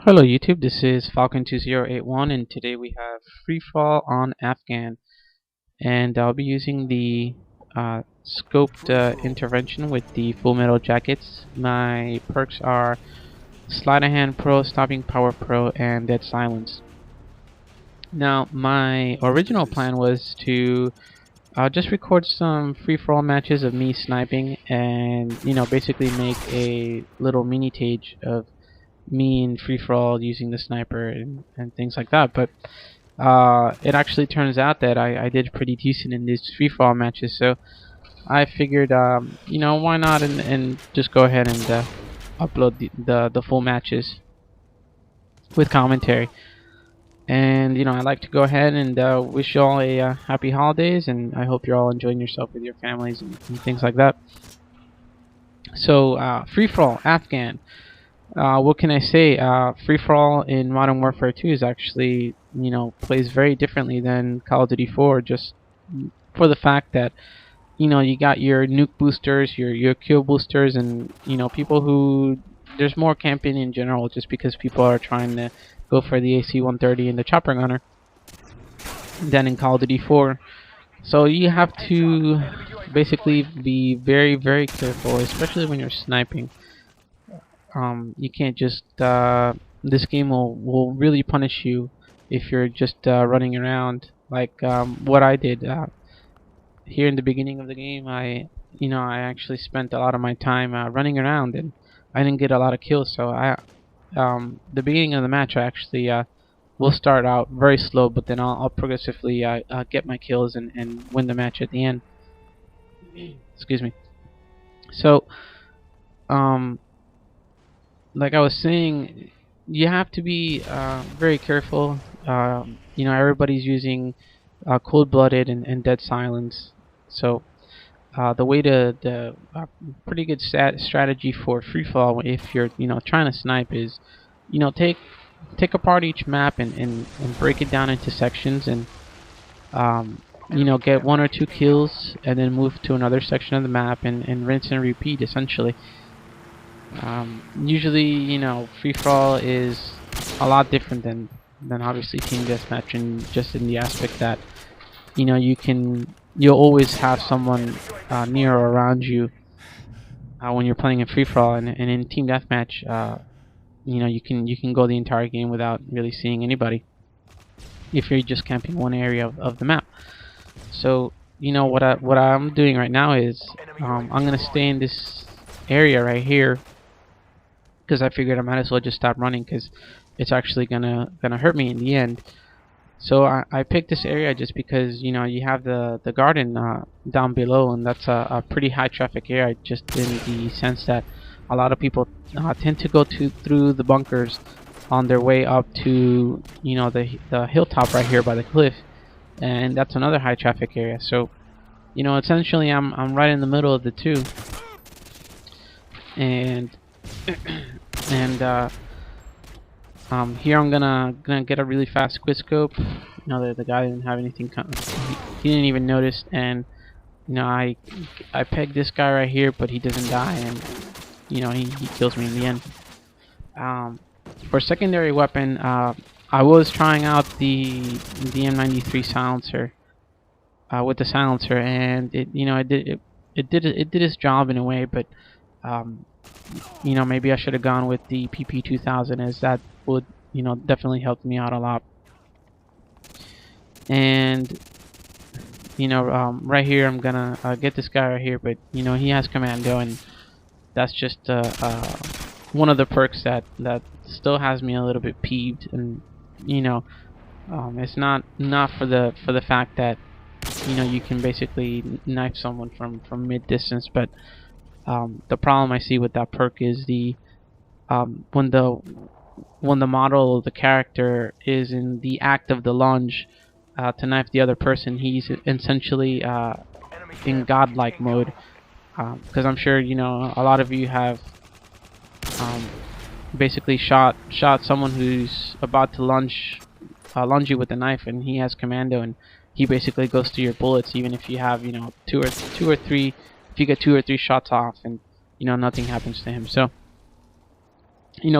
Hello YouTube, this is Falcon2081 and today we have Free Fall on Afghan, and I'll be using the scoped intervention with the full metal jackets. My perks are Sleight of Hand Pro, Stopping Power Pro, and Dead Silence. Now my original plan was to just record some free-for-all matches of me sniping and basically make a little mini tage of me in free-for-all using the sniper and things like that. But it actually turns out that I did pretty decent in these free-for-all matches, so I figured why not and just go ahead and upload the full matches with commentary. And I'd like to go ahead and wish you all a happy holidays, and I hope you're all enjoying yourself with your families and things like that. So free for all Afghan. What can I say? Free for all in Modern Warfare 2 is actually plays very differently than Call of Duty 4, just for the fact that you got your nuke boosters, your kill boosters, and people who there's more camping in general, just because people are trying to go for the AC-130 and the chopper gunner than in Call of Duty 4. So you have to basically be very, very careful, especially when you're sniping. You can't just this game will really punish you if you're just running around like what I did here in the beginning of the game. I actually spent a lot of my time running around, and I didn't get a lot of kills. So the beginning of the match, I actually will start out very slow, but then I'll progressively get my kills and win the match at the end. Excuse me. So like I was saying, you have to be very careful. Everybody's using cold-blooded and dead silence. So the way to the pretty good strategy for free fall, if you're trying to snipe, is take apart each map and break it down into sections, and get one or two kills and then move to another section of the map and rinse and repeat essentially. Usually, free for all is a lot different than obviously team deathmatch, and just in the aspect that you'll always have someone near or around you when you're playing in free for all, and in team deathmatch, you can go the entire game without really seeing anybody if you're just camping one area of the map. So what I'm doing right now is I'm gonna stay in this area right here, because I figured I might as well just stop running, because it's actually gonna hurt me in the end. So I picked this area just because you have the garden down below, and that's a pretty high traffic area, just in the sense that a lot of people tend to go through the bunkers on their way up to the hilltop right here by the cliff, and that's another high traffic area. So essentially I'm right in the middle of the two, and here I'm gonna get a really fast quickscope. The guy didn't have anything. He didn't even notice, and I pegged this guy right here, but he doesn't die, and he kills me in the end. For secondary weapon, I was trying out the M93 silencer with the silencer, and it did its job in a way, but maybe I should have gone with the PP2000, as that would definitely help me out a lot. And right here I'm gonna get this guy right here, but he has commando, and that's just one of the perks that still has me a little bit peeved. And it's not for the fact that you can basically knife someone from mid distance, but the problem I see with that perk is when the model of the character is in the act of the lunge to knife the other person, he's essentially in godlike mode. Because I'm sure a lot of you have basically shot someone who's about to lunge you with a knife, and he has commando, and he basically goes through your bullets, even if you have two or three. If you get 2 or 3 shots off, and nothing happens to him. So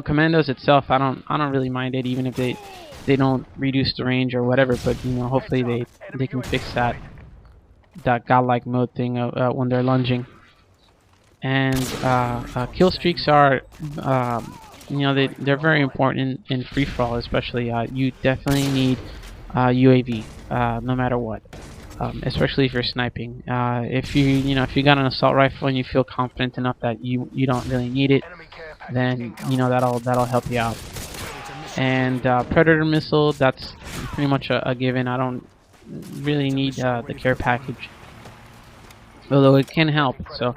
Commandos itself, I don't really mind it, even if they don't reduce the range or whatever. But hopefully they can fix that godlike mode thing when they're lunging. And kill streaks are, they're very important in free for all, especially. You definitely need UAV, no matter what. Especially if you're sniping. If you got an assault rifle and you feel confident enough that you don't really need it, then that'll help you out. And Predator missile, that's pretty much a given. I don't really need the care package, although it can help. So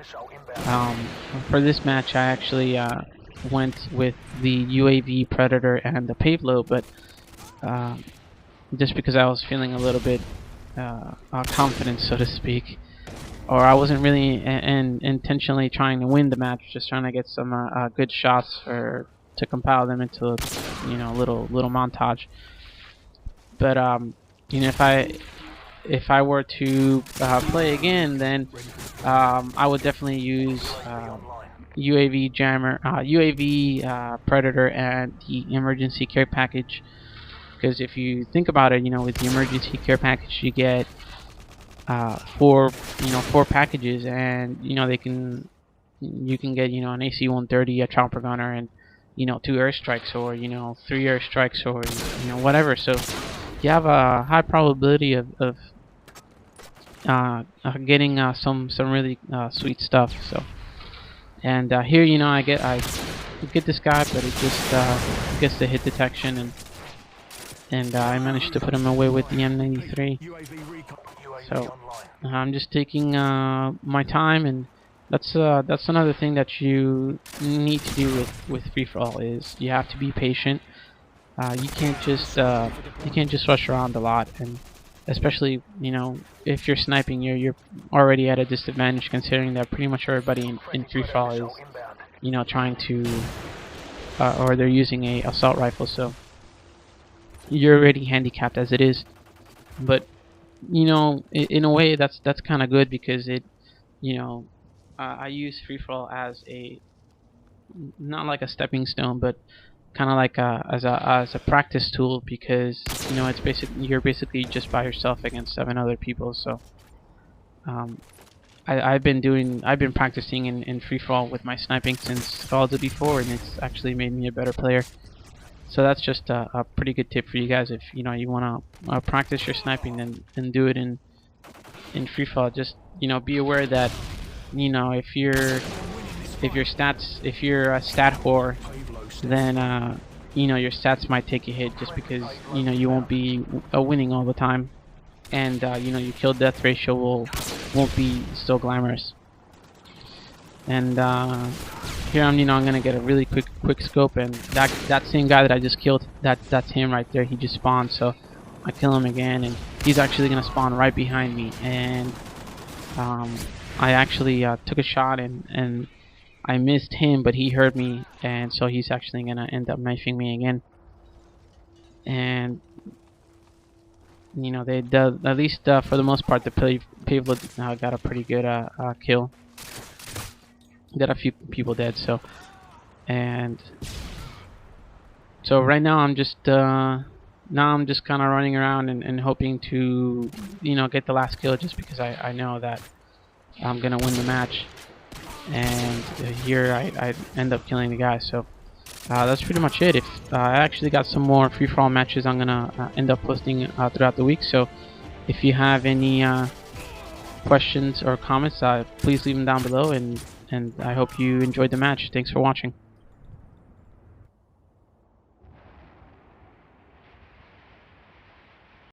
for this match, I actually went with the UAV Predator and the payload, but just because I was feeling a little bit confident, so to speak, or I wasn't really intentionally trying to win the match, just trying to get some good shots to compile them into little montage. But if I were to play again, then I would definitely use UAV jammer, UAV Predator, and the emergency care package. Because if you think about it, with the emergency care package, you get four packages, and you can get an AC-130, a chopper gunner, and 2 airstrikes, or 3 airstrikes, or whatever. So you have a high probability of getting some really sweet stuff. So, and here I get this guy, but it just gets the hit detection, and I managed to put him away with the M93. So I'm just taking my time, and that's another thing that you need to do with free for all, is you have to be patient. You can't just rush around a lot, and especially if you're sniping, you're already at a disadvantage, considering that pretty much everybody in free for all is trying to or they're using a assault rifle, so you're already handicapped as it is. But in a way, that's kind of good, because it I use free for all as not like a stepping stone, but kind of like as a practice tool, because you're basically just by yourself against 7 other people. So I've been practicing in free for all with my sniping since Call of Duty 4, and it's actually made me a better player. So that's just a pretty good tip for you guys. If you want to practice your sniping, then do it in free for all. Just be aware that if you're a stat whore, then your stats might take a hit, just because you won't be winning all the time, and your kill death ratio won't be so glamorous. And here I'm gonna get a really quick scope, and that same guy that I just killed, that's him right there. He just spawned, so I kill him again, and he's actually gonna spawn right behind me. And I actually took a shot, and I missed him, but he heard me, and so he's actually gonna end up knifing me again. And at least for the most part, the payload got a pretty good kill. Got a few people dead. So right now I'm just kind of running around and hoping to get the last kill, just because I know that I'm gonna win the match. And here I end up killing the guy. So that's pretty much it. If I actually got some more free-for-all matches, I'm gonna end up posting throughout the week. So if you have any questions or comments, please leave them down below, and I hope you enjoyed the match. Thanks for watching.